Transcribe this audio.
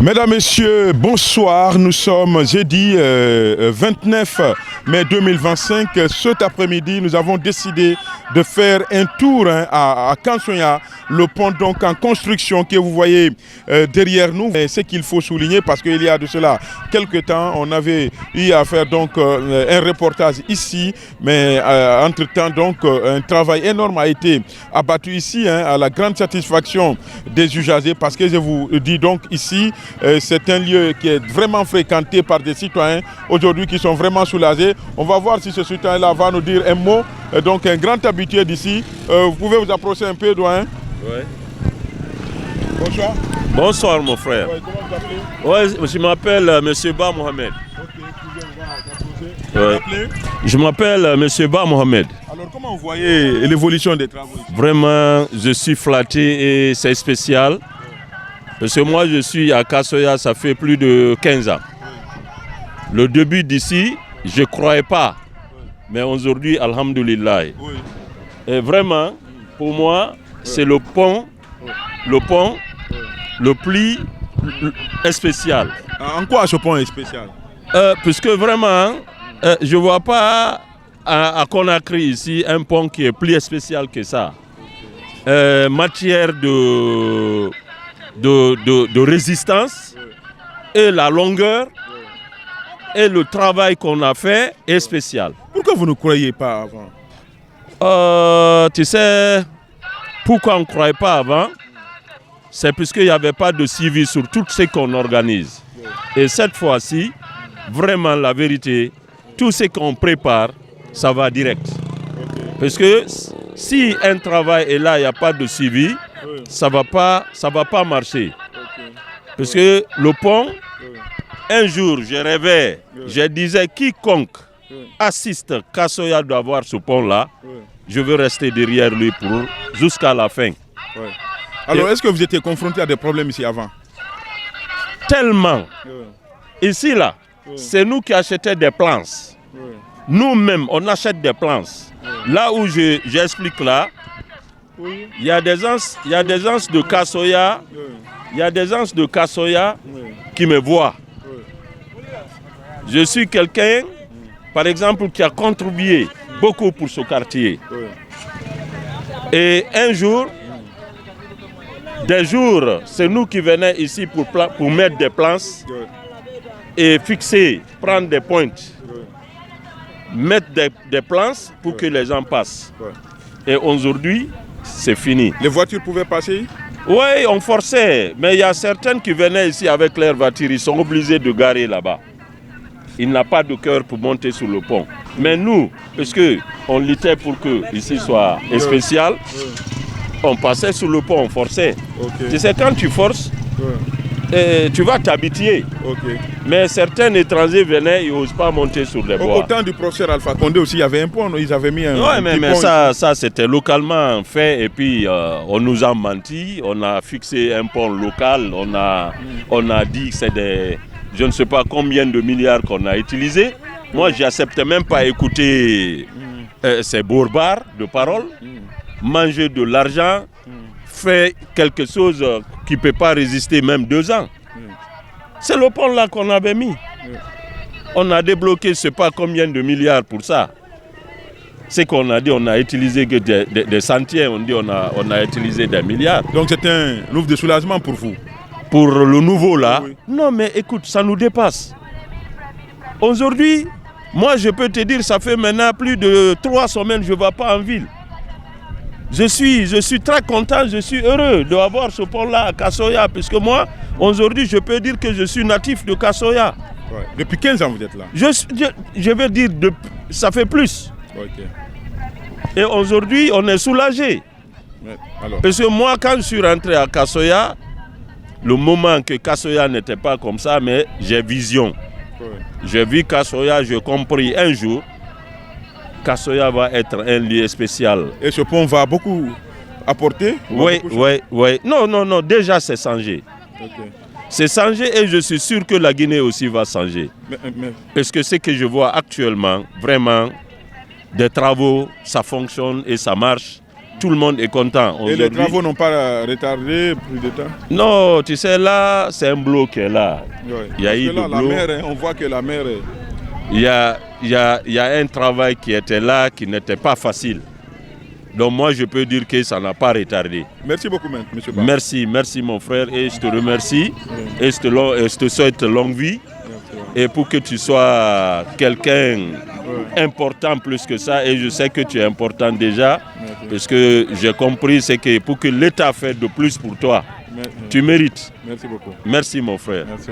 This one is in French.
Mesdames, Messieurs, bonsoir. Nous sommes jeudi 29 mai 2025. Cet après-midi, nous avons décidé de faire un tour à Kansoya, le pont donc en construction que vous voyez derrière nous. Et ce qu'il faut souligner, parce qu'il y a de cela quelques temps, on avait eu à faire donc un reportage ici, mais entre-temps donc un travail énorme a été abattu ici, à la grande satisfaction des usagers, parce que je vous dis donc ici, c'est un lieu qui est vraiment fréquenté par des citoyens aujourd'hui qui sont vraiment soulagés. On va voir si ce citoyen-là va nous dire un mot. Donc un grand habitué d'ici. Vous pouvez vous approcher un peu, doyen. Oui. Bonsoir. Bonsoir mon frère. Ouais, comment vous appelez? Ouais, je m'appelle M. Ba Mohamed. Ouais. Je m'appelle M. Ba Mohamed. Alors comment vous voyez l'évolution des travaux ici? Vraiment, je suis flatté et c'est spécial. Parce que moi, je suis à Kassoya, ça fait plus de 15 ans. Le début d'ici, je ne croyais pas. Mais aujourd'hui, alhamdoulilah. Et vraiment, pour moi, c'est le pont le plus spécial. En quoi ce pont est spécial? Puisque vraiment, je ne vois pas à Conakry ici un pont qui est plus spécial que ça. Matière de résistance et la longueur et le travail qu'on a fait est spécial. Pourquoi vous ne croyez pas avant? Tu sais, pourquoi on ne croyait pas avant? C'est parce qu'il n'y avait pas de suivi sur tout ce qu'on organise. Et cette fois-ci, vraiment la vérité, tout ce qu'on prépare, ça va direct. Parce que si un travail est là, il n'y a pas de suivi, ça va pas marcher. Parce que le pont, un jour, je rêvais, je disais, quiconque assiste Kassoya doit voir ce pont-là, je veux rester derrière lui jusqu'à la fin. Alors, est-ce que vous étiez confronté à des problèmes ici avant? Tellement. Ici, là, c'est nous qui achetons des planches. Nous-mêmes, on achète des planches. Là où j'explique là, il y a des gens de Kassoya, qui me voient. Je suis quelqu'un, par exemple, qui a contribué beaucoup pour ce quartier. Et un jour, c'est nous qui venons ici pour mettre des planches et fixer, prendre des pointes, mettre des planches pour que les gens passent. Et aujourd'hui, c'est fini. Les voitures pouvaient passer? Oui, on forçait, mais il y a certaines qui venaient ici avec leurs voitures, ils sont obligés de garer là-bas. Il n'a pas de cœur pour monter sur le pont. Mais nous, parce qu'on luttait pour que ici soit spécial, on passait sur le pont, on forçait. Tu sais, quand tu forces, tu vas t'habituer. Mais certains étrangers venaient, ils n'osent pas monter sur les bois. Au temps du professeur Alpha Condé aussi, il y avait un pont, ils avaient mis un mais pont. Ça c'était localement fait et puis on nous a menti, on a fixé un pont local, on a dit que c'est des... Je ne sais pas combien de milliards qu'on a utilisé. Moi, je n'acceptais même pas écouter ces bourbards de parole, manger de l'argent, faire quelque chose qui ne peut pas résister même 2 ans. C'est le pont là qu'on avait mis. On a débloqué je ne sais pas combien de milliards pour ça. C'est qu'on a dit, on a utilisé que des centièmes, on dit on a utilisé des milliards. Donc c'est un ouf de soulagement pour vous? Pour le nouveau là, non mais écoute, ça nous dépasse. Aujourd'hui, moi je peux te dire, ça fait maintenant plus de 3 semaines que je ne vais pas en ville. Je suis très content, je suis heureux d'avoir ce pont-là à Kassoya, puisque moi, aujourd'hui, je peux dire que je suis natif de Kassoya. Depuis 15 ans, vous êtes là? Je veux dire, ça fait plus. Et aujourd'hui, on est soulagé. Parce que moi, quand je suis rentré à Kassoya, le moment que Kassoya n'était pas comme ça, mais j'ai vision. J'ai vu Kassoya, j'ai compris un jour, Kassoya va être un lieu spécial. Et ce pont va beaucoup apporter? Oui. Non, déjà c'est changé. C'est changé et je suis sûr que la Guinée aussi va changer. Parce que ce que je vois actuellement, vraiment, des travaux, ça fonctionne et ça marche. tout le monde est content. Et les travaux n'ont pas retardé plus de temps? Non, tu sais, là, c'est un bloc qui est là. Oui. Il y a eu là, de la l'eau. mer, hein, on voit que la mer est... Il y a un travail qui était là, qui n'était pas facile. Donc moi, je peux dire que ça n'a pas retardé. Merci beaucoup, M. Ba. Merci mon frère, et je te remercie. Et je te souhaite longue vie. Et pour que tu sois quelqu'un important plus que ça, et je sais que tu es important déjà, parce que j'ai compris, c'est que pour que l'État fasse de plus pour toi, tu mérites. Merci beaucoup. Merci mon frère. Merci.